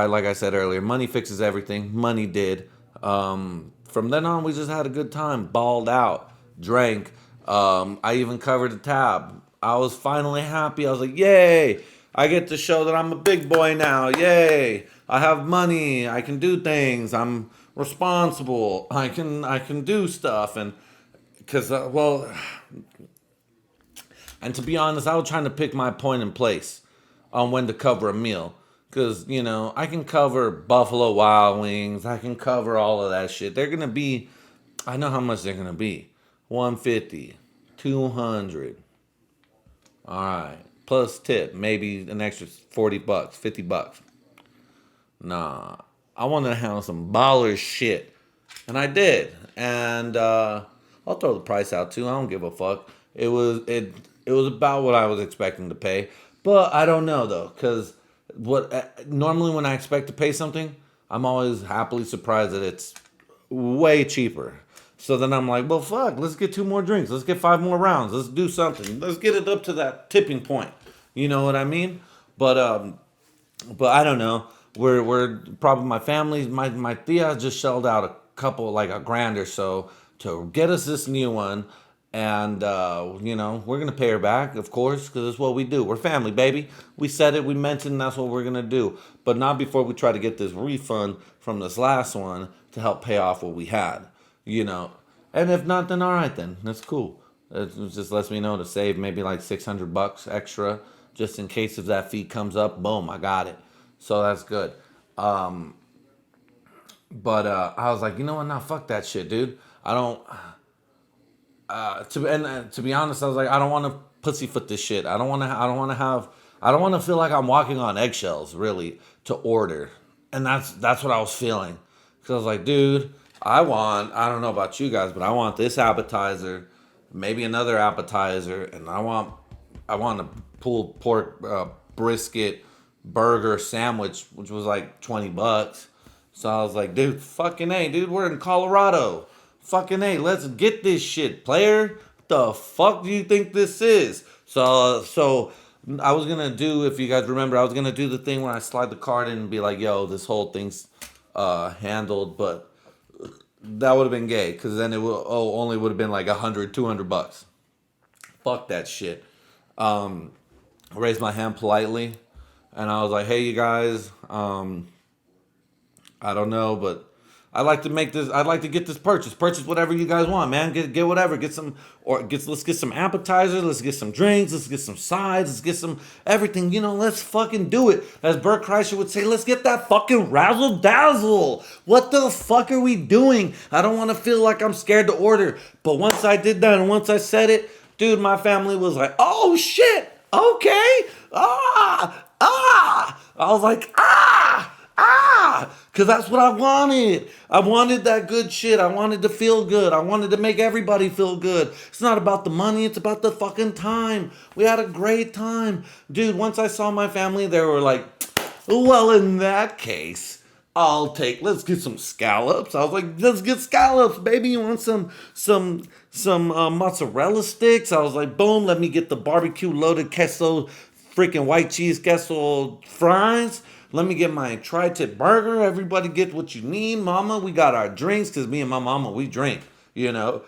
like I said earlier, money fixes everything. Money did. From then on, we just had a good time. Balled out, drank. I even covered the tab. I was finally happy. I was like, yay! I get to show that I'm a big boy now. Yay! I have money. I can do things. I'm responsible. I can do stuff. And because and to be honest, I was trying to pick my point in place on when to cover a meal. Because, I can cover Buffalo Wild Wings. I can cover all of that shit. They're going to be, I know how much they're going to be. 150, 200. All right. Plus tip, maybe an extra 40 bucks, 50 bucks. Nah. I wanted to have some baller shit. And I did. And I'll throw the price out too. I don't give a fuck. It was about what I was expecting to pay. But I don't know though, cuz normally when I expect to pay something, I'm always happily surprised that it's way cheaper. So then I'm like, well, fuck, let's get two more drinks. Let's get five more rounds. Let's do something. Let's get it up to that tipping point. You know what I mean? But but I don't know. We're probably my family. My tia just shelled out a couple, like a grand or so, to get us this new one, and we're gonna pay her back, of course, because it's what we do. We're family, baby. We said it. We mentioned that's what we're gonna do, but not before we try to get this refund from this last one to help pay off what we had. You know, and if not, then all right, then that's cool. It just lets me know to save maybe like $600 extra, just in case if that fee comes up. Boom, I got it. So that's good. Um, but I was like, you know what? Nah, fuck that shit, dude. I don't. To be honest, I was like, I don't want to pussyfoot this shit. I don't want to. I don't want to have. I don't want to feel like I'm walking on eggshells, really, to order. And that's what I was feeling. Cause I was like, dude, I want. I don't know about you guys, but I want this appetizer, maybe another appetizer, and I want a pulled pork brisket burger sandwich, which was like $20. So I was like, dude, fucking A, dude, we're in Colorado. Fucking A, let's get this shit, player. The fuck do you think this is? So I was gonna do, if you guys remember, I was gonna do the thing where I slide the card in and be like, yo, this whole thing's handled, but that would have been gay, because then it will only would have been like 100, $200. Fuck that shit. I raised my hand politely, and I was like, hey, you guys, I don't know, but I'd like to make this. I'd like to get this purchase. Purchase whatever you guys want, man. Get whatever. Get some Let's get some appetizers. Let's get some drinks. Let's get some sides. Let's get some everything. Let's fucking do it. As Bert Kreischer would say, let's get that fucking razzle dazzle. What the fuck are we doing? I don't want to feel like I'm scared to order. But once I did that and once I said it, dude, my family was like, oh shit. Okay. I was like, because that's what I wanted. I wanted that good shit. I wanted to feel good. I wanted to make everybody feel good. It's not about the money, it's about the fucking time. We had a great time. Dude, once I saw my family, they were like, well, in that case, let's get some scallops. I was like, let's get scallops, baby. You want some mozzarella sticks? I was like, boom, let me get the barbecue loaded queso, freaking white cheese queso fries. Let me get my tri-tip burger. Everybody get what you need, mama. We got our drinks, because me and my mama, we drink, you know.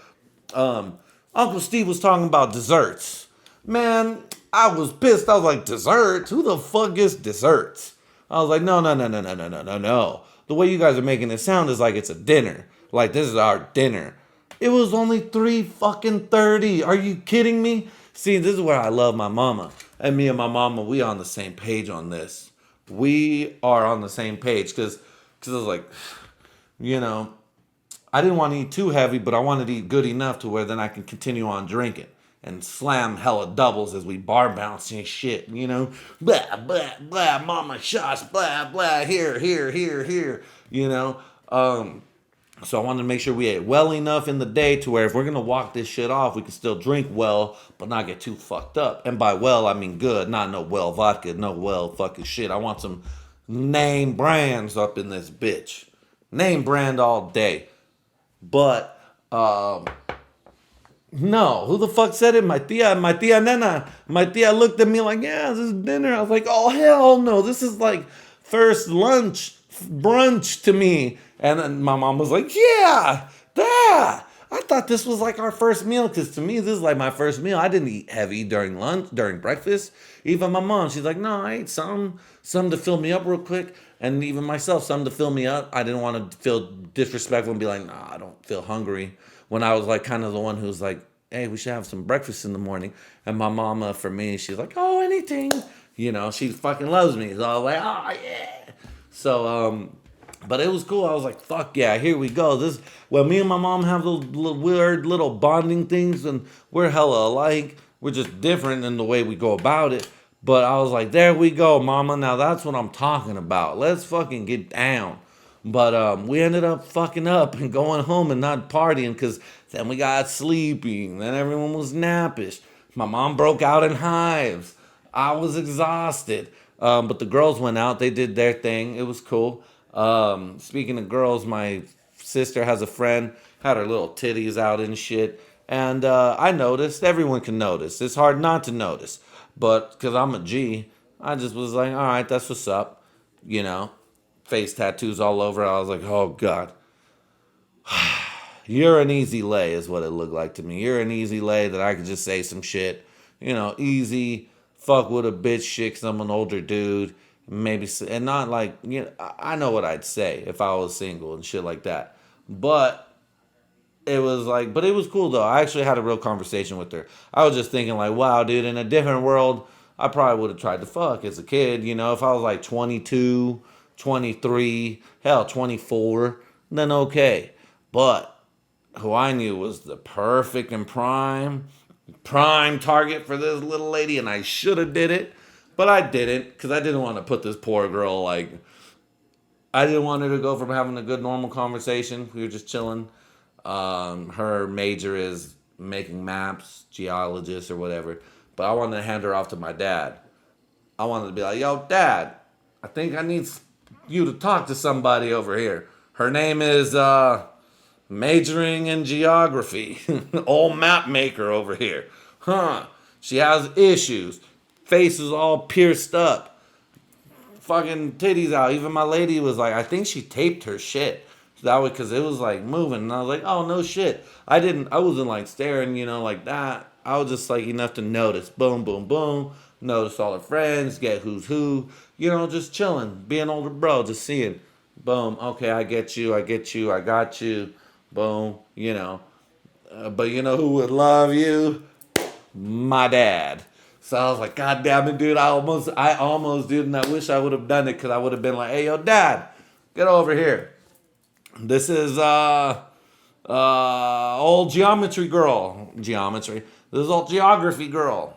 Uncle Steve was talking about desserts. Man, I was pissed. I was like, desserts? Who the fuck gets desserts? I was like, no, no, no, no, no, no, no, no, no. The way you guys are making it sound is like it's a dinner. Like, this is our dinner. It was only 3 fucking 30. Are you kidding me? See, this is where I love my mama. And me and my mama, we on the same page on this. We are on the same page, because I was like, I didn't want to eat too heavy, but I wanted to eat good enough to where then I can continue on drinking and slam hella doubles as we bar bounce and shit, blah, blah, blah, mama shots, blah, blah, here, here, here, here, so I wanted to make sure we ate well enough in the day to where if we're going to walk this shit off, we can still drink well, but not get too fucked up. And by well, I mean good, not no well vodka, no well fucking shit. I want some name brands up in this bitch. Name brand all day. But, no, who the fuck said it? My tia nena. My tia looked at me like, yeah, this is dinner. I was like, oh, hell no. This is like first brunch to me. And then my mom was like, yeah, that. I thought this was like our first meal because to me, this is like my first meal. I didn't eat heavy during breakfast. Even my mom, she's like, no, I ate some to fill me up real quick. And even myself, some to fill me up. I didn't want to feel disrespectful and be like, nah, I don't feel hungry. When I was like kind of the one who's like, hey, we should have some breakfast in the morning. And my mama, for me, she's like, oh, anything. She fucking loves me. So I was like, oh, yeah. So, but it was cool. I was like, fuck yeah, here we go. Me and my mom have those weird little bonding things, and we're hella alike. We're just different in the way we go about it. But I was like, there we go, mama. Now that's what I'm talking about. Let's fucking get down. But we ended up fucking up and going home and not partying because then we got sleepy. Then everyone was nappish. My mom broke out in hives. I was exhausted. But the girls went out. They did their thing. It was cool. Speaking of girls, my sister has a friend, had her little titties out and shit. And I noticed. Everyone can notice. It's hard not to notice. But because I'm a G, I just was like, all right, that's what's up. Face tattoos all over. I was like, oh, God. You're an easy lay is what it looked like to me. You're an easy lay that I could just say some shit. Easy, fuck with a bitch shit because I'm an older dude. Maybe, and not like, I know what I'd say if I was single and shit like that. But it was cool though. I actually had a real conversation with her. I was just thinking like, wow, dude, in a different world, I probably would have tried to fuck as a kid. If I was like 22, 23, hell, 24, then okay. But who I knew was the perfect and prime target for this little lady, and I should have did it, but I didn't because I didn't want to put this poor girl I didn't want her to go from having a good normal conversation. We were just chilling. Her major is making maps, geologist or whatever, but I wanted to hand her off to my dad. I wanted to be like, yo, Dad, I think I need you to talk to somebody over here. Her name is majoring in geography. Old map maker over here. She has issues. Face is all pierced up. Fucking titties out. Even my lady was like, I think she taped her shit. That way, because it was like moving. And I was like, oh, no shit. I wasn't like staring, like that. I was just like enough to notice. Boom, boom, boom. Notice all her friends. Get who's who. Just chilling. Be an older bro. Just seeing. Boom. Okay, I get you. I got you. Boom. But who would love you? My dad. So I was like, God damn it, dude. I almost did, and I wish I would have done it because I would have been like, hey, yo, Dad, get over here. This is old geometry girl. This is old geography girl.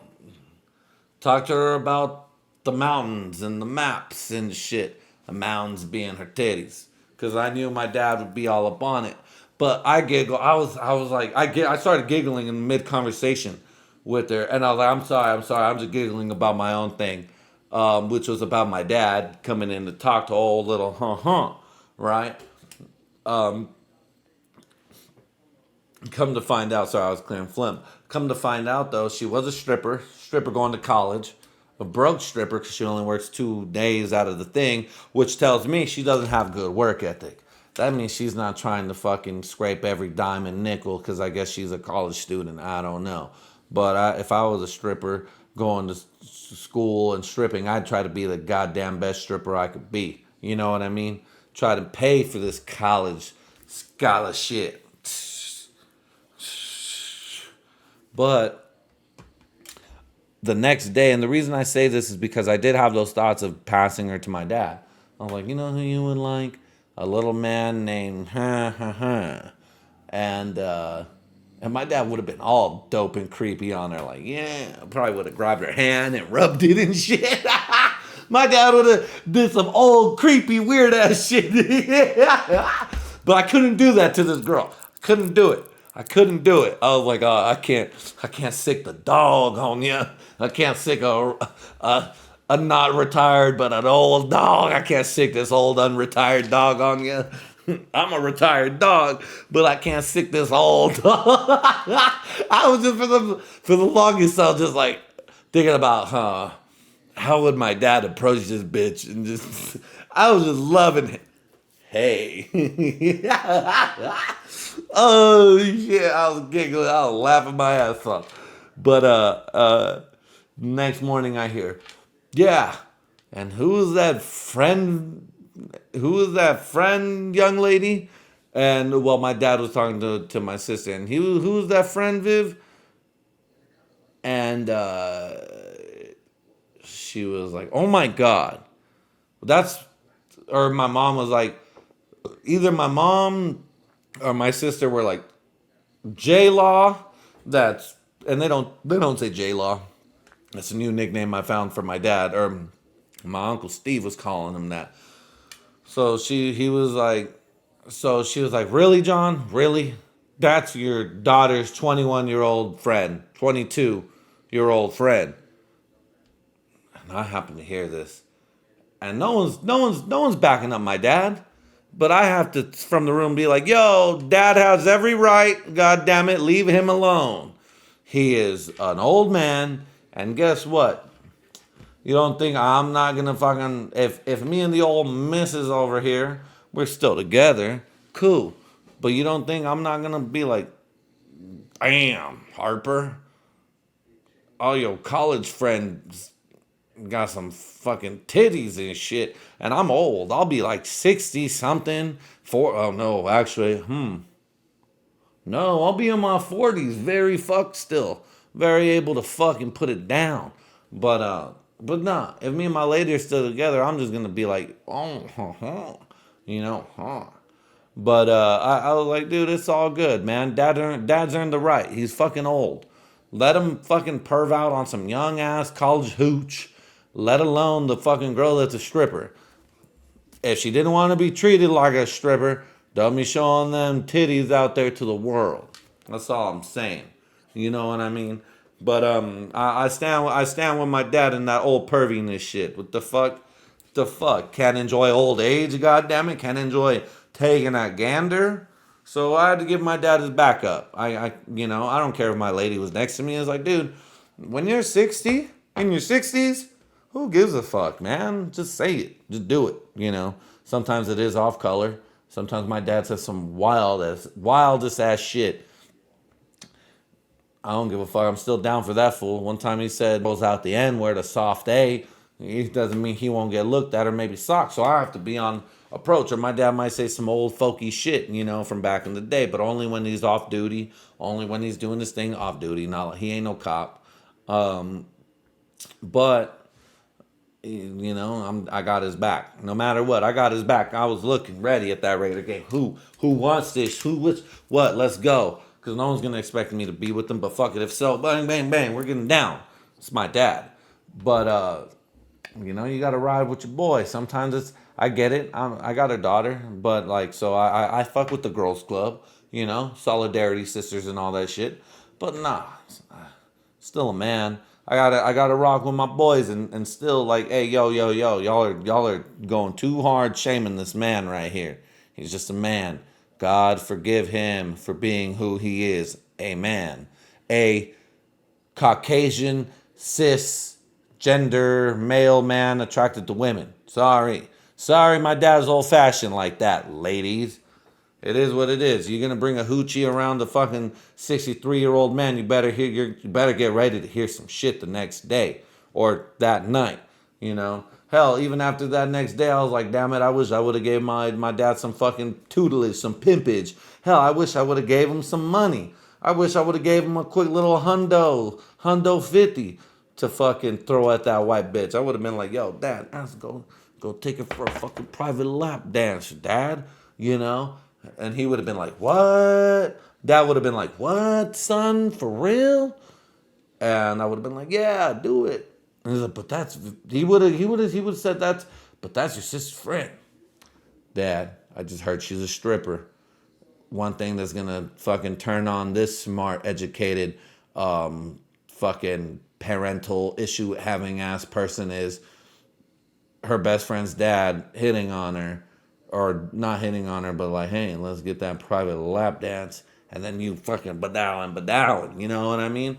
Talk to her about the mountains and the maps and shit. The mountains being her titties. Because I knew my dad would be all up on it. But I giggle. I was like, I started giggling in mid-conversation with her. And I was like, I'm sorry. I'm just giggling about my own thing. Which was about my dad coming in to talk to old little right? Come to find out, sorry, I was clearing phlegm. Come to find out, though, she was a stripper going to college, a broke stripper because she only works 2 days out of the thing, which tells me she doesn't have good work ethic. That means she's not trying to fucking scrape every dime and nickel because I guess she's a college student. I don't know. But if I was a stripper going to school and stripping, I'd try to be the goddamn best stripper I could be. You know what I mean? Try to pay for this college scholarship. But the next day, and the reason I say this is because I did have those thoughts of passing her to my dad. I was like, you know who you would like? A little man named and my dad would have been all dope and creepy on her, like, yeah, probably would have grabbed her hand and rubbed it and shit. My dad would have did some old creepy weird ass shit. But I couldn't do that to this girl. Couldn't do it. I was like, oh, I can't sick the dog on you. I can't sick a not retired but an old dog. I can't sick this old unretired dog on you. I'm a retired dog, but I can't sick this old dog. I was just for the longest, I was just like thinking about, how would my dad approach this bitch? And just, I was just loving it. Hey. Oh, shit. I was giggling. I was laughing my ass off. But, next morning I hear, yeah. And who is that friend? Who is that friend, young lady? And well, my dad was talking to my sister, and who's that friend, Viv? And she was like, "Oh my god, that's." Or my mom was like, either my mom or my sister were like, J Law. That's and they don't say J Law. That's a new nickname I found for my dad, or my uncle Steve was calling him that. So she was like, really, John? Really? That's your daughter's 21-year-old friend, 22-year-old friend. And I happen to hear this. And no one's backing up my dad. But I have to from the room be like, yo, dad has every right. God damn it, leave him alone. He is an old man, and guess what? You don't think I'm not gonna fucking if me and the old missus over here, we're still together, cool. But you don't think I'm not gonna be like, damn, Harper, all your college friends got some fucking titties and shit, and I'm old. I'll be like 60 something. Oh no, actually, no, I'll be in my 40s, very fucked still, very able to fucking put it down. But nah, if me and my lady are still together, I'm just gonna be like, oh, you know, huh. But I was like, dude, it's all good, man. Dad's earned the right. He's fucking old. Let him fucking perv out on some young ass college hooch. Let alone the fucking girl that's a stripper. If she didn't want to be treated like a stripper, don't be showing them titties out there to the world. That's all I'm saying. You know what I mean? But I stand with my dad in that old perviness shit. What the fuck? The fuck? Can't enjoy old age, goddammit. Can't enjoy taking a gander. So I had to give my dad his backup. I don't care if my lady was next to me. It's like, dude, when you're 60, in your 60s, who gives a fuck, man? Just say it. Just do it. Sometimes it is off color. Sometimes my dad says some wildest ass shit. I don't give a fuck. I'm still down for that fool. One time he said, goes out the N word, a soft A. It doesn't mean he won't get looked at or maybe socked. So I have to be on approach. Or my dad might say some old folky shit, from back in the day. But only when he's off duty. Only when he's doing this thing off duty. Not he ain't no cop. But I got his back. No matter what, I got his back. I was looking ready at that Raider game. Who wants this? What? Let's go. Because no one's gonna expect me to be with them. But fuck it. If so, bang, bang, bang, we're getting down. It's my dad. But you gotta ride with your boy. Sometimes I get it. I got a daughter, but so I fuck with the girls club. Solidarity sisters and all that shit. But nah, still a man. I gotta rock with my boys and still hey, yo, y'all are going too hard shaming this man right here. He's just a man. God forgive him for being who he is. A man. A Caucasian cis gender male man attracted to women. Sorry, my dad's old fashioned like that, ladies. It is what it is. You're gonna bring a hoochie around the fucking 63-year-old man. You better get ready to hear some shit the next day or that night. Hell, even after that next day, I was like, damn it, I wish I would have gave my dad some fucking tutelage, some pimpage. Hell, I wish I would have gave him some money. I wish I would have gave him a quick little hundo 50 to fucking throw at that white bitch. I would have been like, yo, dad, let's go take it for a fucking private lap dance, dad. And he would have been like, what? Dad would have been like, what, son? For real? And I would have been like, yeah, do it. And he's like, but he would have said but that's your sister's friend. Dad, I just heard she's a stripper. One thing that's gonna fucking turn on this smart, educated, fucking parental issue having ass person is her best friend's dad hitting on her. Or not hitting on her, but hey, let's get that private lap dance. And then you fucking badowing. You know what I mean?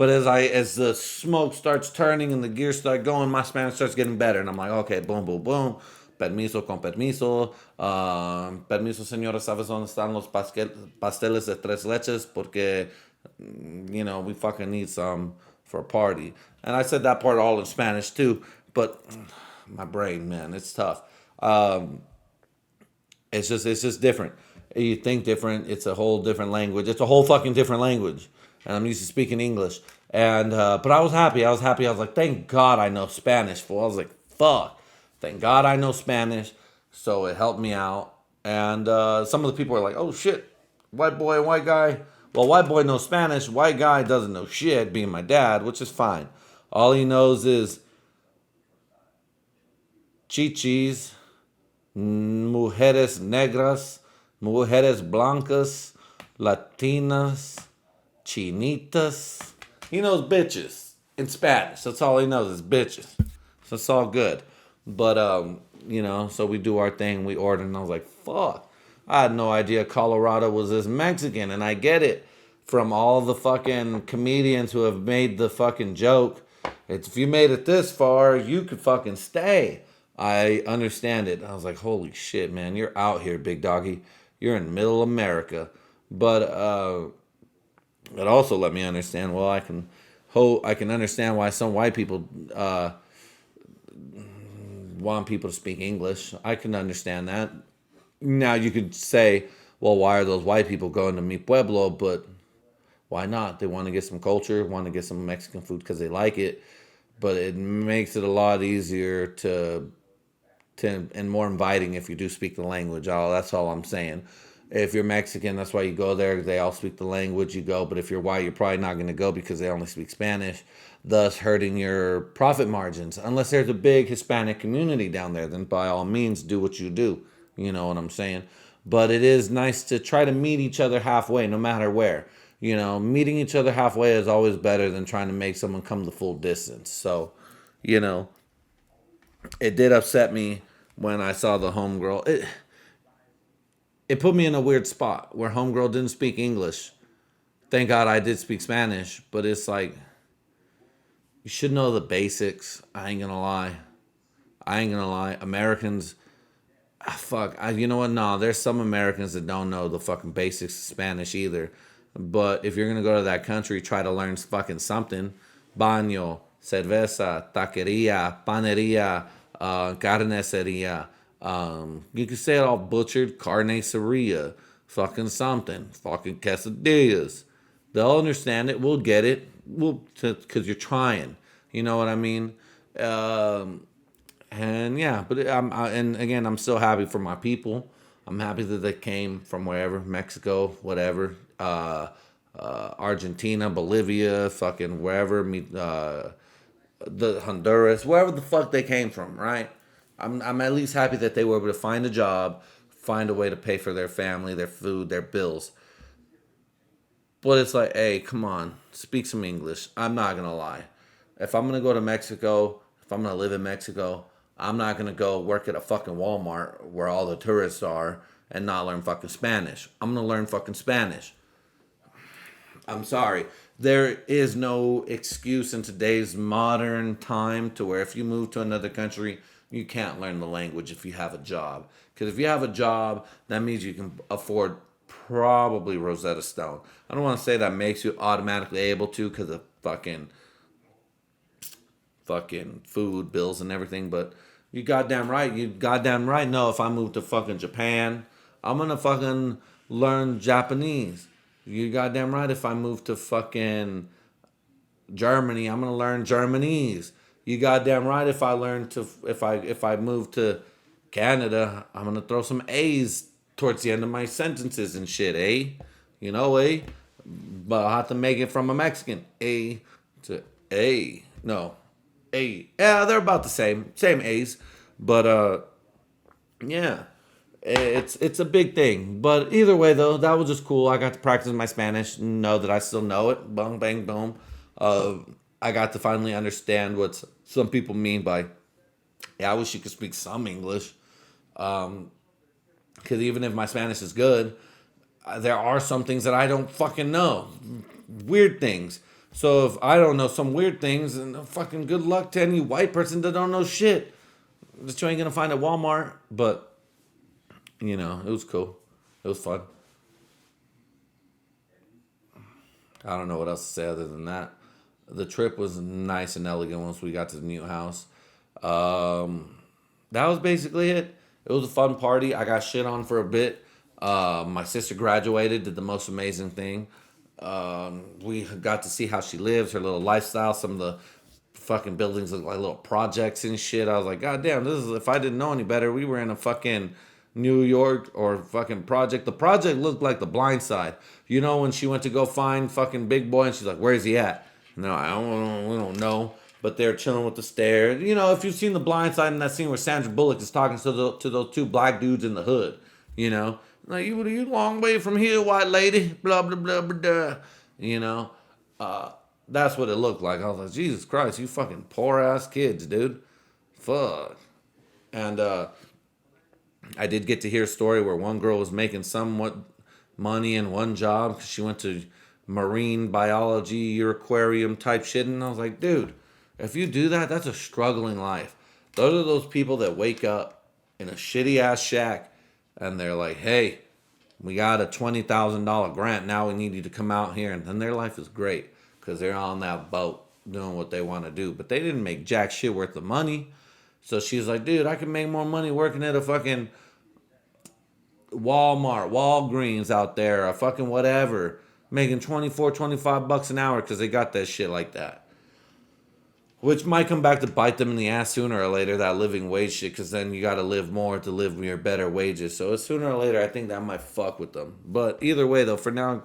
But as the smoke starts turning and the gears start going, my Spanish starts getting better, and I'm like, okay, boom, boom, boom. Permiso con permiso. Permiso, señora, ¿sabes dónde están los pasteles de tres leches? Porque, we fucking need some for a party. And I said that part all in Spanish too, but my brain, man, it's tough. It's just different. You think different. It's a whole different language. It's a whole fucking different language. And I'm used to speaking English. And but I was happy. I was happy. I was like, thank God I know Spanish. Fool. I was like, fuck. Thank God I know Spanish. So it helped me out. And some of the people were like, oh shit, white boy and white guy. Well, white boy knows Spanish. White guy doesn't know shit. Being my dad, which is fine. All he knows is chichis, mujeres negras, mujeres blancas, latinas, chinitas. He knows bitches in Spanish. That's all he knows is bitches. So it's all good. But so we do our thing. We order, and I was like, fuck. I had no idea Colorado was this Mexican, and I get it from all the fucking comedians who have made the fucking joke. It's, if you made it this far, you could fucking stay. I understand it. I was like, holy shit, man, you're out here, big doggy. You're in middle America. But it also let me understand, well, I can understand why some white people want people to speak English. I can understand that. Now you could say, well, why are those white people going to mi pueblo? But why not? They want to get some culture, want to get some Mexican food because they like it. But it makes it a lot easier to and more inviting if you do speak the language. Oh, that's all I'm saying. If you're Mexican, that's why you go there. They all speak the language, you go. But if you're white, you're probably not going to go because they only speak Spanish, thus hurting your profit margins. Unless there's a big Hispanic community down there, then by all means, do what you do. You know what I'm saying? But it is nice to try to meet each other halfway, no matter where. Meeting each other halfway is always better than trying to make someone come the full distance. So, it did upset me when I saw the homegirl. It put me in a weird spot where homegirl didn't speak English. Thank God I did speak Spanish, but it's like, you should know the basics. I ain't gonna lie. Americans, you know what? No, there's some Americans that don't know the fucking basics of Spanish either. But if you're gonna go to that country, try to learn fucking something. Baño, cerveza, taqueria, paneria, carniceria. You can say it all butchered, carniceria, fucking something, fucking quesadillas. They'll understand it. We'll get it. Because you're trying. You know what I mean? And yeah, but and again, I'm still happy for my people. I'm happy that they came from wherever, Mexico, whatever, Argentina, Bolivia, fucking wherever, the Honduras, wherever the fuck they came from, right? I'm at least happy that they were able to find a job, find a way to pay for their family, their food, their bills. But it's like, hey, come on, speak some English. I'm not gonna lie. If I'm gonna go to Mexico, if I'm gonna live in Mexico, I'm not gonna go work at a fucking Walmart where all the tourists are and not learn fucking Spanish. I'm gonna learn fucking Spanish. I'm sorry. There is no excuse in today's modern time to where if you move to another country, you can't learn the language if you have a job. Because if you have a job, that means you can afford probably Rosetta Stone. I don't want to say that makes you automatically able to because of fucking food bills and everything, but you goddamn right. You goddamn right know if I move to fucking Japan, I'm gonna fucking learn Japanese. You goddamn right if I move to fucking Germany, I'm gonna learn Germanese. You goddamn right if I move to Canada, I'm gonna throw some A's towards the end of my sentences and shit, eh? Eh? But I'll have to make it from a Mexican. A to A. No. A. Yeah, they're about the same. Same A's. But yeah. It's a big thing. But either way though, that was just cool. I got to practice my Spanish, know that I still know it. Bang bang boom. I got to finally understand what some people mean by, yeah, I wish you could speak some English. Because even if my Spanish is good, there are some things that I don't fucking know. Weird things. So if I don't know some weird things, and fucking good luck to any white person that don't know shit. That you ain't gonna find at Walmart. But it was cool. It was fun. I don't know what else to say other than that. The trip was nice and elegant once we got to the new house. Um, that was basically it. It was a fun party. I got shit on for a bit. My sister graduated, did the most amazing thing. We got to see how she lives, her little lifestyle. Some of the fucking buildings look like little projects and shit. I was like, God damn, this is if I didn't know any better, we were in a fucking New York or fucking project. The project looked like the Blind Side. You know when she went to go find fucking Big Boy and she's like, "Where's he at?" No, we don't know. But they're chilling with the stare. If you've seen the Blind Side in that scene where Sandra Bullock is talking to those two black dudes in the hood, like you long way from here, white lady, blah blah blah blah. Blah. You know, uh, that's what it looked like. I was like, Jesus Christ, you fucking poor ass kids, dude. Fuck. And I did get to hear a story where one girl was making somewhat money in one job because she went to marine biology, your aquarium type shit. And I was like, dude, if you do that, that's a struggling life. Those are those people that wake up in a shitty ass shack and they're like, hey, we got a $20,000 grant. Now we need you to come out here. And then their life is great because they're on that boat doing what they want to do. But they didn't make jack shit worth of money. So she's like, dude, I can make more money working at a fucking Walmart, Walgreens out there, a fucking whatever, making 24, 25 bucks an hour because they got that shit like that. Which might come back to bite them in the ass sooner or later, that living wage shit, because then you got to live more to live your better wages. So sooner or later, I think that might fuck with them. But either way, though, for now,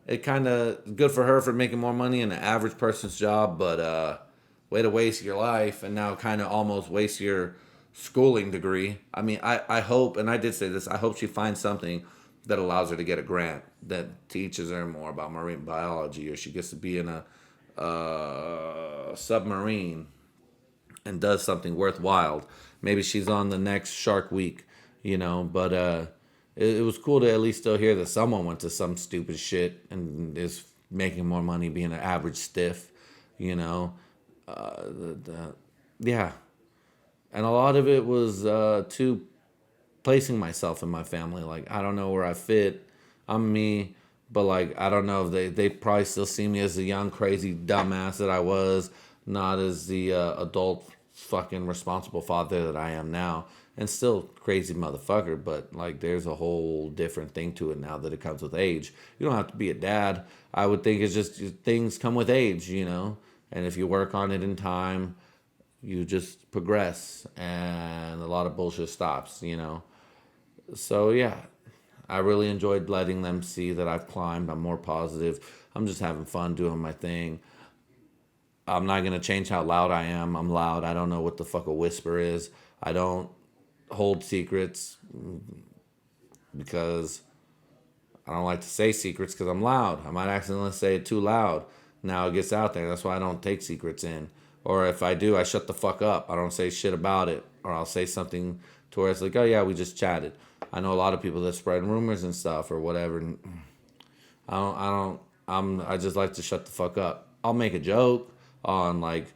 it kind of good for her for making more money in an average person's job, but way to waste your life and now kind of almost waste your schooling degree. I mean, I hope, and I did say this, I hope she finds something that allows her to get a grant that teaches her more about marine biology, or she gets to be in a submarine and does something worthwhile. Maybe she's on the next Shark Week, but it was cool to at least still hear that someone went to some stupid shit and is making more money being an average stiff, you know. Yeah. And a lot of it was to placing myself in my family. Like, I don't know where I fit. I'm me. But, like, I don't know if they probably still see me as the young, crazy dumbass that I was, not as the adult, fucking responsible father that I am now. And still crazy motherfucker, but, like, there's a whole different thing to it now that it comes with age. You don't have to be a dad. I would think it's just things come with age, And if you work on it in time, you just progress and a lot of bullshit stops. So, yeah, I really enjoyed letting them see that I've climbed. I'm more positive. I'm just having fun doing my thing. I'm not going to change how loud I am. I'm loud. I don't know what the fuck a whisper is. I don't hold secrets because I don't like to say secrets because I'm loud. I might accidentally say it too loud. Now it gets out there. That's why I don't take secrets in. Or if I do, I shut the fuck up. I don't say shit about it. Or I'll say something to where it's like, oh yeah, we just chatted. I know a lot of people that spread rumors and stuff or whatever. I just like to shut the fuck up. I'll make a joke on like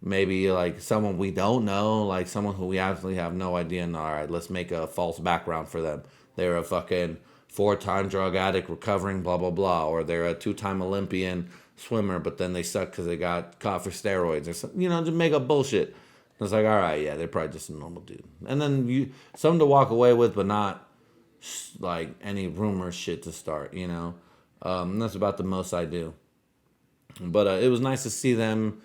maybe like someone we don't know, like someone who we absolutely have no idea. And all right, let's make a false background for them. They're a fucking 4-time drug addict recovering, blah blah blah, or they're a 2-time Olympian swimmer, but then they suck because they got caught for steroids or something. Just make up bullshit. It's like, all right, yeah, they're probably just a normal dude. And then something to walk away with, but not like any rumor shit to start. That's about the most I do. But it was nice to see them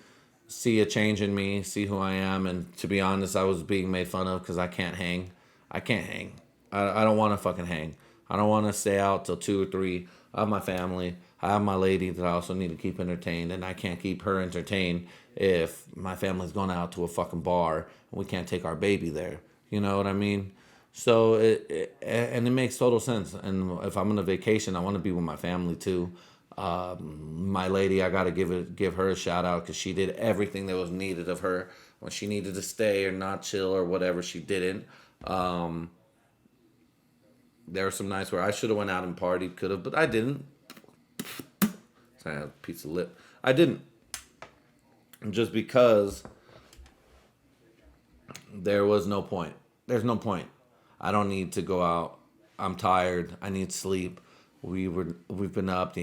see a change in me, see who I am. And to be honest, I was being made fun of because I can't hang. I can't hang. I don't want to fucking hang. I don't want to stay out till 2 or 3. I have my family. I have my lady that I also need to keep entertained. And I can't keep her entertained if my family's going out to a fucking bar and we can't take our baby there. You know what I mean? So and it makes total sense. And if I'm on a vacation, I want to be with my family too. My lady, I gotta give her a shout out because she did everything that was needed of her when she needed to stay or not chill or whatever. She didn't. There were some nights where I should have went out and partied, could have, but I didn't. So I had a piece of lip. I didn't. Just because there was no point. There's no point. I don't need to go out. I'm tired. I need sleep. We've been up.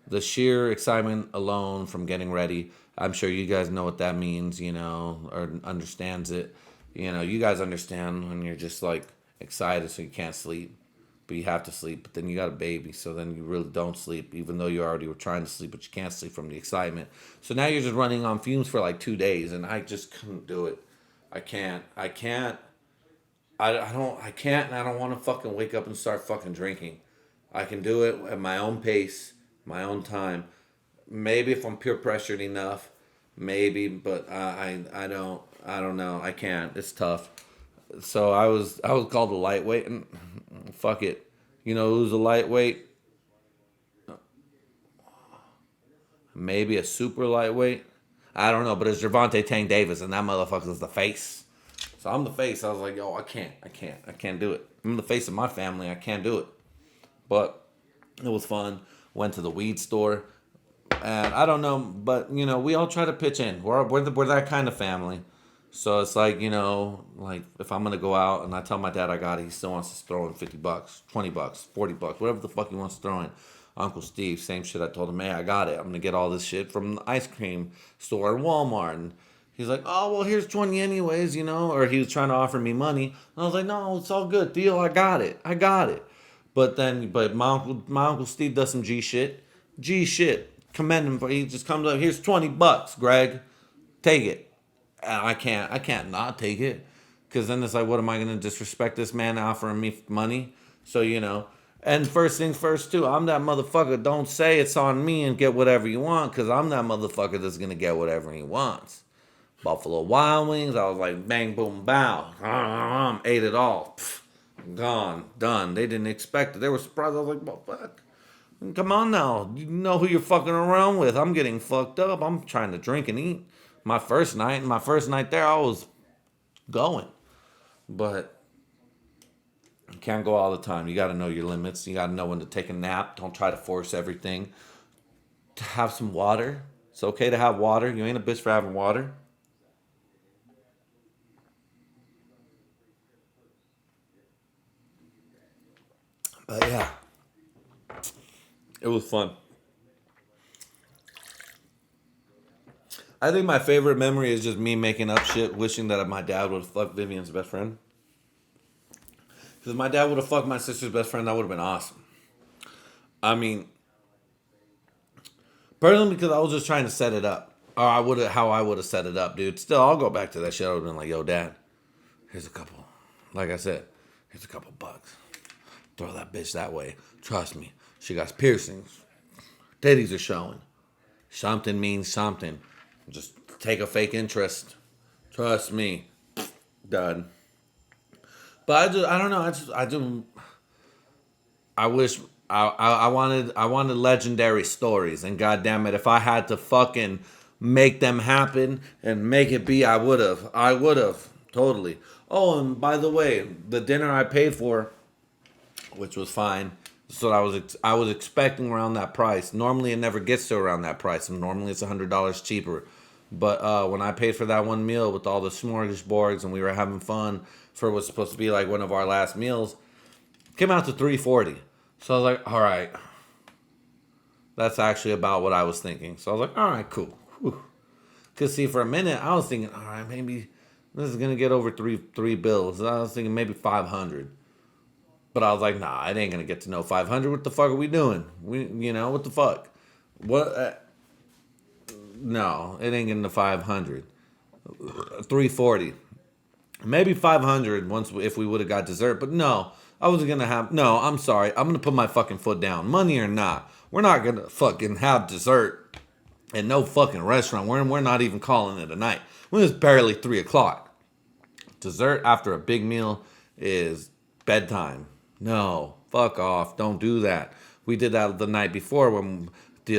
The sheer excitement alone from getting ready. I'm sure you guys know what that means, or understands it. You guys understand when you're just like excited so you can't sleep, but you have to sleep. But then you got a baby, so then you really don't sleep, even though you already were trying to sleep, but you can't sleep from the excitement. So now you're just running on fumes for like 2 days, and I just couldn't do it. I can't. I can't, and I don't want to fucking wake up and start fucking drinking. I can do it at my own pace, my own time. Maybe if I'm peer pressured enough, maybe, but I don't know. I can't. It's tough. So I was called a lightweight, and fuck it. You know who's a lightweight? Maybe a super lightweight. I don't know, but it's Gervonta Tank Davis, and that motherfucker's the face. So I'm the face. I was like, yo, I can't do it. I'm the face of my family. I can't do it. But it was fun. Went to the weed store, and I don't know, but we all try to pitch in. We're that kind of family. So it's like, like if I'm gonna go out and I tell my dad I got it, he still wants to throw in $50, $20, $40, whatever the fuck he wants to throw in. Uncle Steve, same shit. I told him, hey, I got it. I'm gonna get all this shit from the ice cream store and Walmart. And he's like, oh well, here's 20 anyways, or he was trying to offer me money. And I was like, no, it's all good, deal. I got it. But my uncle Steve does some G shit. G shit. Commend him for. He just comes up. Here's $20, Greg. Take it. And I can't not take it, because then it's like, what am I gonna disrespect this man offering me money? So And first things first too, I'm that motherfucker. Don't say it's on me and get whatever you want, because I'm that motherfucker that's gonna get whatever he wants. Buffalo Wild Wings, I was like, bang, boom, bow. Ate it all. Pff, gone, done. They didn't expect it. They were surprised. I was like, well, fuck. Come on now. You know who you're fucking around with. I'm getting fucked up. I'm trying to drink and eat. My first night there, I was going. But you can't go all the time. You got to know your limits. You got to know when to take a nap. Don't try to force everything. To have some water. It's okay to have water. You ain't a bitch for having water. But yeah, it was fun. I think my favorite memory is just me making up shit, wishing that my dad would have fucked Vivian's best friend. Because if my dad would have fucked my sister's best friend, that would have been awesome. I mean, personally, because I was just trying to set it up. Or how I would have set it up, dude. Still, I'll go back to that shit. I would have been like, yo, dad, here's a couple. Like I said, here's a couple bucks. Throw that bitch that way. Trust me. She got piercings. Titties are showing. Something means something. Just take a fake interest. Trust me. Done. But I don't know. I wish I wanted legendary stories, and goddamn it, if I had to fucking make them happen and make it be, I would have totally. Oh, and by the way, the dinner I paid for, which was fine. So I was expecting around that price. Normally it never gets to around that price, and normally it's $100 cheaper. But when I paid for that one meal with all the smorgasbords and we were having fun for what's supposed to be like one of our last meals, it came out to $340. So I was like, all right, that's actually about what I was thinking. So I was like, all right, cool. Because see, for a minute I was thinking, all right, maybe this is gonna get over three bills. I was thinking maybe 500. But I was like, nah, it ain't gonna get to no 500. What the fuck are we doing? What the fuck? What? No, it ain't getting to 500. 340, maybe 500 once if we would have got dessert. But no, I wasn't gonna have. No, I'm sorry. I'm gonna put my fucking foot down. Money or not, we're not gonna fucking have dessert at no fucking restaurant. We're not even calling it a night. When it's barely 3 o'clock. Dessert after a big meal is bedtime. No, fuck off. Don't do that. We did that the night before when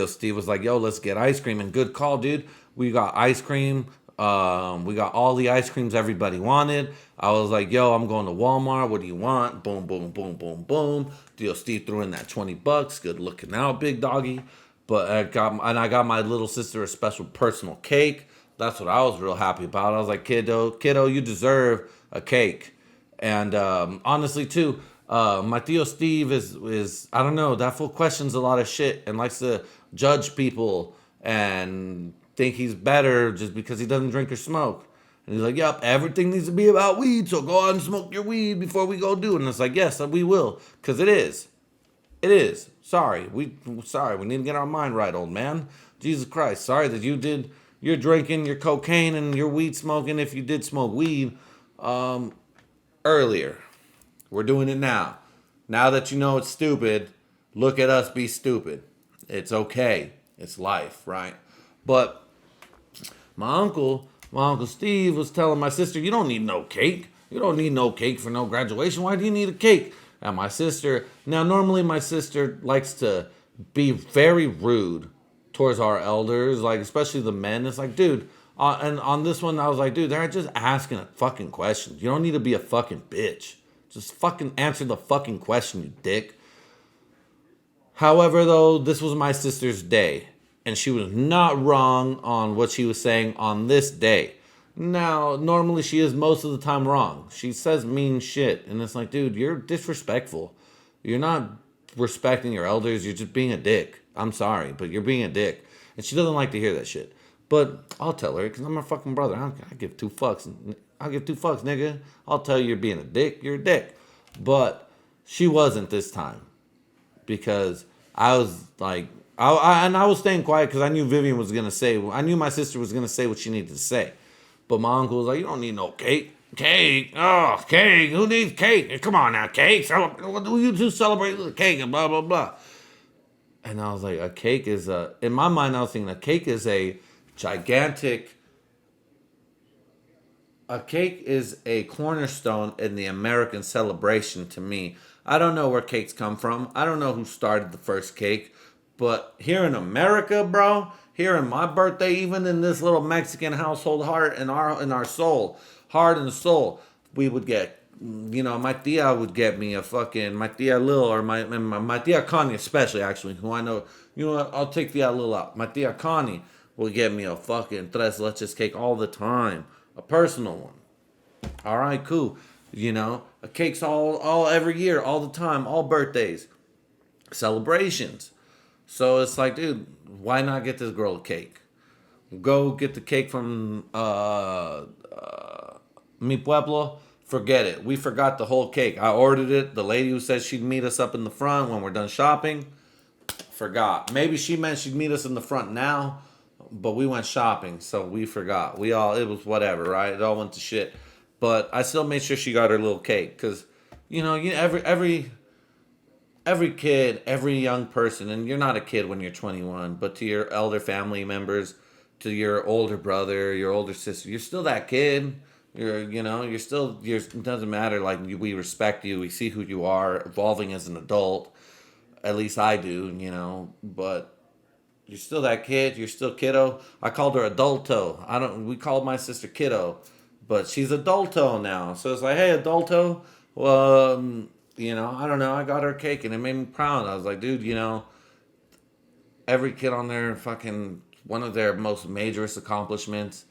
Steve was like, yo, let's get ice cream. And good call, dude. We got ice cream. We got all the ice creams everybody wanted. I was like, yo, I'm going to Walmart. What do you want? Boom, boom, boom, boom, boom. Steve threw in that $20. Good looking out, big doggy. But I got my little sister a special personal cake. That's what I was real happy about. I was like, kiddo, you deserve a cake. And honestly, too, my Theo Steve is I don't know. That fool questions a lot of shit and likes to judge people and think he's better just because he doesn't drink or smoke. And he's like, "Yep, everything needs to be about weed. So go out and smoke your weed before we go do it." And it's like, "Yes, we will, because it is. It is. Sorry. We need to get our mind right, old man. Jesus Christ. Sorry that you did your drinking, your cocaine, and your weed smoking. If you did smoke weed earlier, we're doing it now. Now that you know it's stupid, look at us be stupid. It's okay. It's life, right? But my uncle Steve was telling my sister, "You don't need no cake. You don't need no cake for no graduation. Why do you need a cake?" And my sister, now normally my sister likes to be very rude towards our elders, like especially the men. It's like, dude, and on this one, I was like, dude, they're just asking a fucking question. You don't need to be a fucking bitch. Just fucking answer the fucking question, you dick. However, though, this was my sister's day, and she was not wrong on what she was saying on this day. Now, normally she is most of the time wrong. She says mean shit, and it's like, dude, you're disrespectful. You're not respecting your elders. You're just being a dick. I'm sorry, but you're being a dick. And she doesn't like to hear that shit. But I'll tell her, because I'm her fucking brother. I give two fucks. I'll give two fucks, nigga. I'll tell you you're being a dick. You're a dick. But she wasn't this time because I was like, I was staying quiet because I knew Vivian was gonna say, I knew my sister was gonna say what she needed to say, but my uncle was like, "You don't need no cake, cake, oh cake, who needs cake? Come on now, cake, what do you two celebrate with a cake and blah blah blah." And I was like, a cake is in my mind, I was thinking a cake is a gigantic. A cake is a cornerstone in the American celebration to me. I don't know where cakes come from. I don't know who started the first cake. But here in America, bro, here in my birthday, even in this little Mexican household heart in our soul, heart and soul, we would get, my tia would get me a fucking, my tia Lil, or my tia Connie especially, actually, who I know, what, I'll take tia Lil out. My tia Connie will get me a fucking tres leches cake all the time. A personal one. All right, cool. A cake's all every year, all the time, all birthdays, celebrations. So it's like, dude, why not get this girl a cake? Go get the cake from Mi Pueblo. Forget it. We forgot the whole cake. I ordered it. The lady who said she'd meet us up in the front when we're done shopping, forgot. Maybe she meant she'd meet us in the front now, but we went shopping, so we forgot. It was whatever, right? It all went to shit. But I still made sure she got her little cake, because, every kid, every young person, and you're not a kid when you're 21, but to your elder family members, to your older brother, your older sister, you're still that kid. It doesn't matter. Like, we respect you. We see who you are, evolving as an adult. At least I do, but you're still that kid. You're still kiddo. I called her adulto. We called my sister kiddo, but she's adulto now. So it's like, hey, adulto. Well, I don't know. I got her cake and it made me proud. I was like, dude, every kid on there, fucking one of their most majorest accomplishments,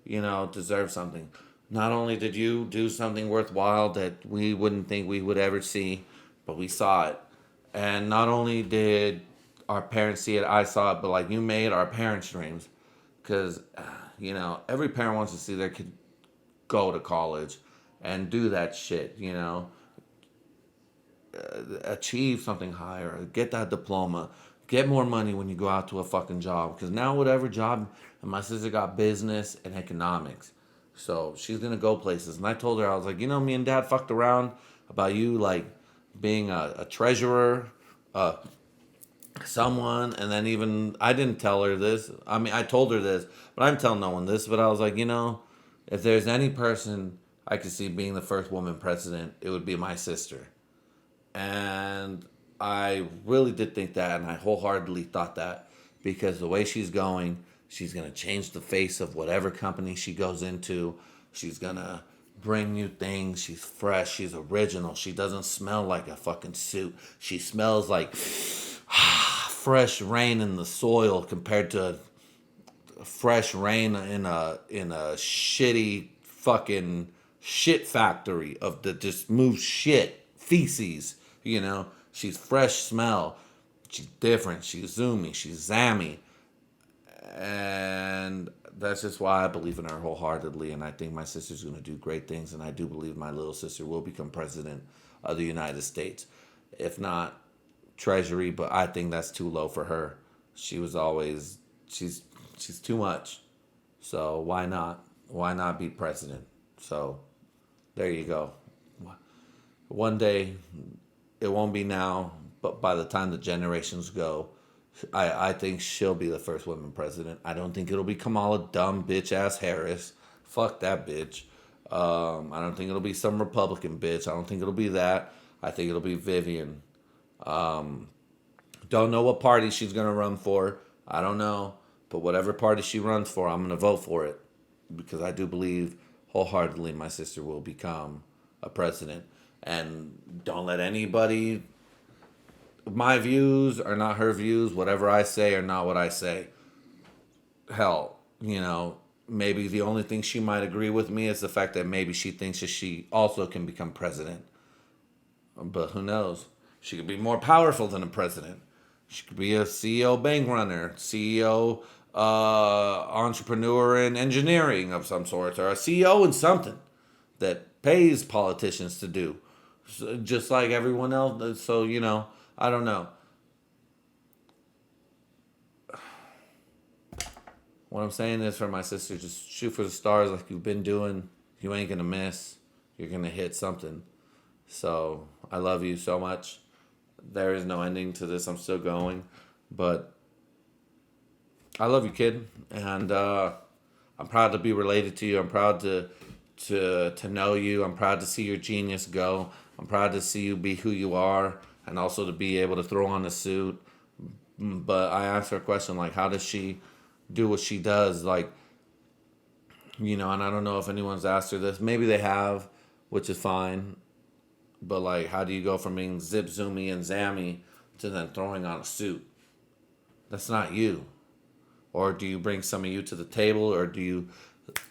deserves something. Not only did you do something worthwhile that we wouldn't think we would ever see, but we saw it. And not only did our parents see it, I saw it, but like, you made our parents' dreams. Because, every parent wants to see their kid go to college and do that shit, achieve something higher, get that diploma, get more money when you go out to a fucking job. Because now, whatever job, and my sister got business and economics. So she's going to go places. And I told her, I was like, me and dad fucked around about you, like, being a treasurer, someone, and then even, I didn't tell her this. I mean, I told her this, but I'm telling no one this. But I was like, if there's any person I could see being the first woman president, it would be my sister. And I really did think that, and I wholeheartedly thought that, because the way she's going, she's going to change the face of whatever company she goes into. She's going to bring new things. She's fresh. She's original. She doesn't smell like a fucking suit. She smells like fresh rain in the soil compared to fresh rain in a shitty fucking shit factory of the just moves shit feces. She's fresh smell. She's different. She's zoomy. She's zammy, and that's just why I believe in her wholeheartedly. And I think my sister's going to do great things. And I do believe my little sister will become president of the United States, if not treasury. But I think that's too low for her. She was always she's too much. So why not? Why not be president? So there you go. One day, it won't be now, but by the time the generations go, I think she'll be the first woman president. I don't think it'll be Kamala dumb bitch ass Harris. Fuck that bitch. I don't think it'll be some Republican bitch. I don't think it'll be that. I think it'll be Vivian. Don't know what party she's gonna run for. I don't know. But whatever party she runs for, I'm gonna vote for it. Because I do believe wholeheartedly my sister will become a president. And don't let anybody, my views are not her views. Whatever I say are not what I say. Hell, maybe the only thing she might agree with me is the fact that maybe she thinks that she also can become president. But who knows? She could be more powerful than a president. She could be a CEO bank runner, CEO entrepreneur in engineering of some sort, or a CEO in something that pays politicians to do. So, just like everyone else. So, I don't know. What I'm saying is for my sister, just shoot for the stars like you've been doing. You ain't going to miss. You're going to hit something. So, I love you so much. There is no ending to this. I'm still going. But I love you, kid. And I'm proud to be related to you. I'm proud to know you. I'm proud to see your genius go. I'm proud to see you be who you are. And also to be able to throw on a suit. But I asked her a question like, how does she do what she does? Like, and I don't know if anyone's asked her this. Maybe they have, which is fine. But like, how do you go from being zip, zoomy, and zammy to then throwing on a suit? That's not you. Or do you bring some of you to the table, or do you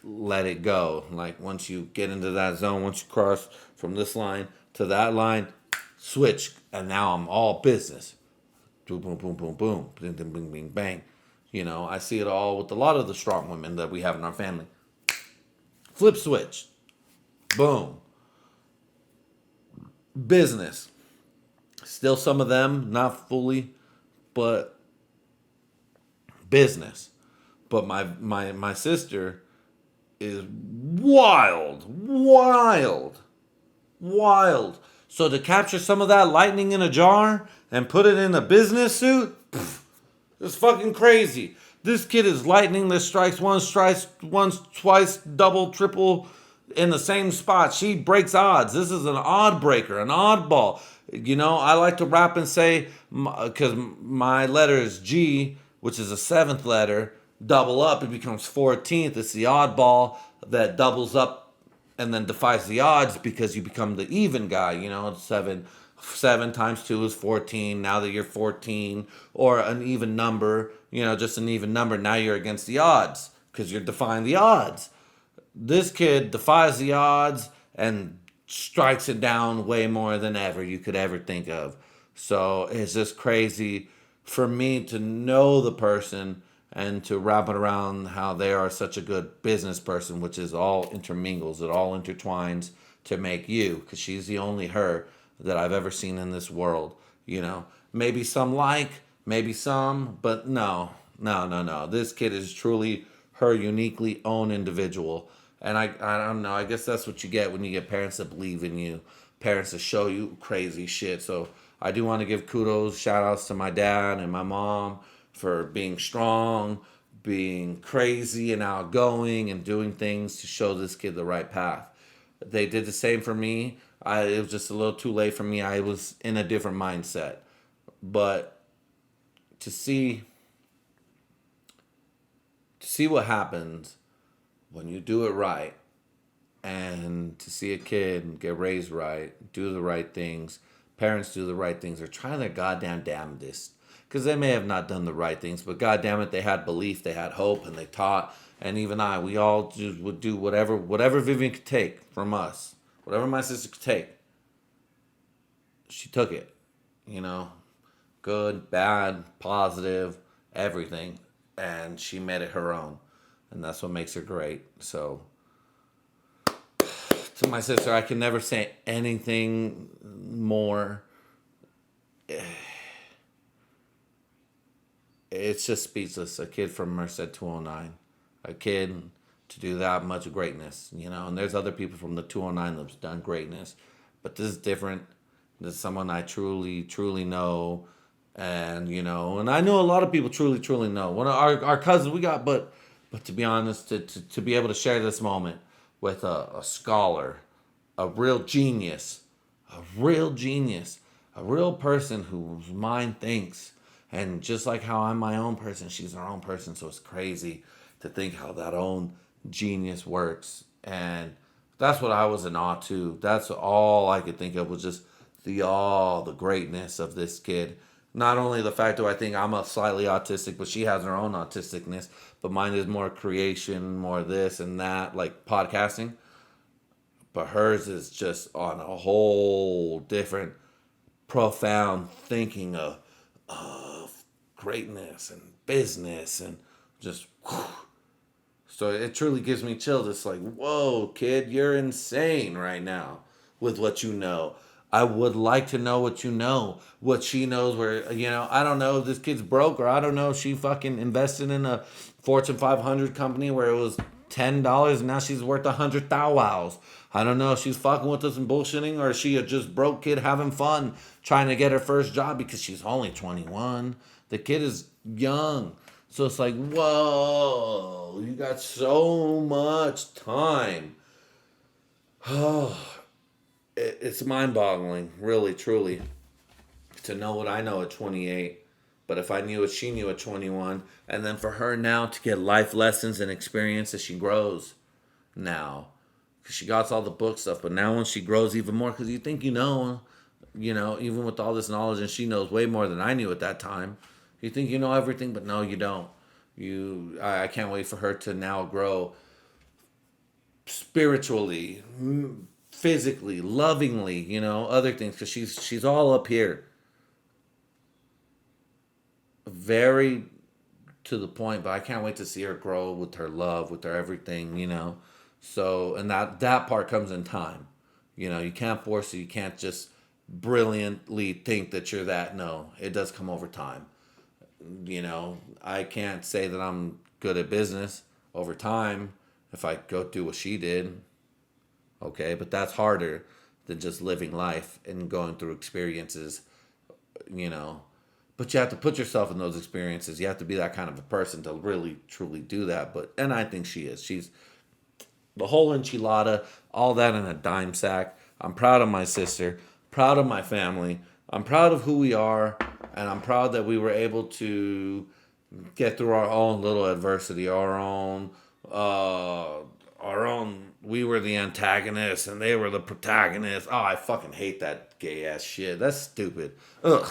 let it go? Like, once you get into that zone, once you cross from this line to that line, switch, and now I'm all business. Boom, boom, boom, boom, boom, bing, bing, bing, bing, bang. I see it all with a lot of the strong women that we have in our family. Flip switch. Boom. Business. Still some of them, not fully, but business. But my sister is wild. So to capture some of that lightning in a jar and put it in a business suit, it's fucking crazy. This kid is lightning that strikes once, twice, double, triple in the same spot. She breaks odds. This is an odd breaker, an oddball. I like to rap and say, because my letter is G, which is a seventh letter, double up, it becomes 14th. It's the oddball that doubles up and then defies the odds because you become the even guy. 7 times 2 is 14. Now that you're 14, or an even number, just an even number, now you're against the odds because you're defying the odds. This kid defies the odds and strikes it down way more than ever you could ever think of. So it's just crazy for me to know the person and to wrap it around how they are such a good business person, which is all intermingles, it all intertwines to make you, because she's the only her that I've ever seen in this world. Maybe some maybe some, but no. This kid is truly her uniquely own individual. And I don't know, I guess that's what you get when you get parents that believe in you, parents that show you crazy shit. So I do want to give kudos, shout outs to my dad and my mom for being strong, being crazy and outgoing, and doing things to show this kid the right path. They did the same for me. It was just a little too late for me. I was in a different mindset. But to see what happens when you do it right, and to see a kid get raised right, do the right things, parents do the right things, they're trying their goddamn damnedest. because they may have not done the right things, but God damn it, they had belief, they had hope, and they taught. And even we all just would do whatever Vivian could take from us, whatever my sister could take. She took it, you know, good, bad, positive, everything, and she made it her own, and that's what makes her great. So, to my sister, I can never say anything more. It's just speechless. A kid from Merced 209, a kid to do that much greatness, you know. And there's other people from the 209 that's done greatness, but this is different. This is someone I truly, truly know, and you know, and I know a lot of people truly, truly know. One of our cousins we got, but to be honest, to be able to share this moment with a scholar, a real genius, a real genius, a real person whose mind thinks. And just like how I'm my own person, she's her own person. So it's crazy to think how that own genius works. And that's what I was in awe to. That's all I could think of was just the greatness of this kid. Not only the fact that I think I'm a slightly autistic, but she has her own autisticness. But mine is more creation, more this and that, like podcasting. But hers is just on a whole different, profound thinking of greatness and business and just whew. So it truly gives me chills. It's like, whoa, kid, you're insane right now with what you know. I would like to know what you know, what she knows. Where I don't know if this kid's broke, or I don't know if she fucking invested in a Fortune 500 company where it was $10 and now she's worth 100 thou wows. I don't know if she's fucking with us and bullshitting, or is she a just broke kid having fun trying to get her first job because she's only 21. The kid is young. So it's like, whoa, you got so much time. Oh, it's mind-boggling, really, truly, to know what I know at 28. But if I knew what she knew at 21, and then for her now to get life lessons and experience as she grows now. Because she got all the book stuff, but now when she grows even more, because you think even with all this knowledge, and she knows way more than I knew at that time. You think you know everything, but no, you don't. I can't wait for her to now grow spiritually, physically, lovingly, other things, because she's all up here. Very to the point, but I can't wait to see her grow with her love, with her everything. So, and that part comes in time. You can't force it. You can't just brilliantly think that you're that. No, it does come over time. I can't say that I'm good at business over time if I go do what she did. Okay, but that's harder than just living life and going through experiences, But you have to put yourself in those experiences. You have to be that kind of a person to really, truly do that. And I think she is. She's the whole enchilada, all that in a dime sack. I'm proud of my sister, proud of my family. I'm proud of who we are, and I'm proud that we were able to get through our own little adversity, our own. We were the antagonists, and they were the protagonists. Oh, I fucking hate that gay ass shit. That's stupid. Ugh.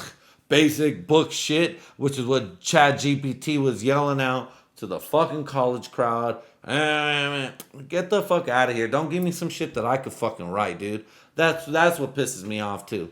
Basic book shit, which is what ChatGPT was yelling out to the fucking college crowd. Get the fuck out of here. Don't give me some shit that I could fucking write, dude. That's what pisses me off too.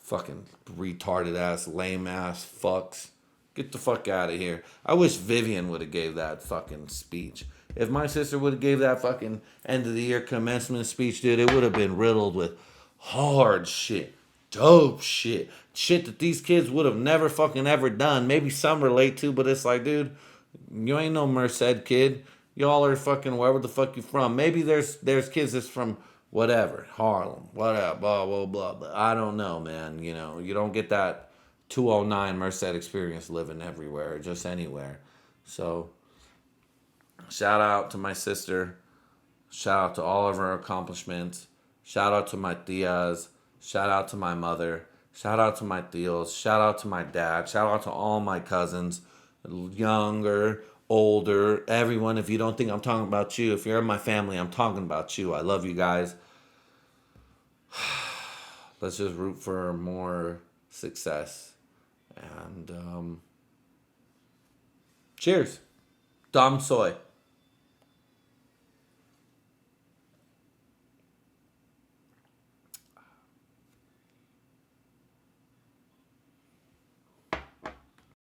Fucking retarded ass, lame ass fucks. Get the fuck out of here. I wish Vivian would have gave that fucking speech. If my sister would have gave that fucking end of the year commencement speech, dude, it would have been riddled with hard shit. Dope shit. Shit that these kids would have never fucking ever done. Maybe some relate to, but it's like, dude, you ain't no Merced kid. Y'all are fucking wherever the fuck you from. Maybe there's kids that's from whatever, Harlem, whatever, blah, blah, blah, blah. I don't know, man. You don't get that 209 Merced experience living everywhere, just anywhere. So, shout out to my sister. Shout out to all of her accomplishments. Shout out to my tias. Shout out to my mother. Shout out to my tios. Shout out to my dad. Shout out to all my cousins, younger, older, everyone. If you don't think I'm talking about you, if you're in my family, I'm talking about you. I love you guys. Let's just root for more success. And cheers. Dom Soy.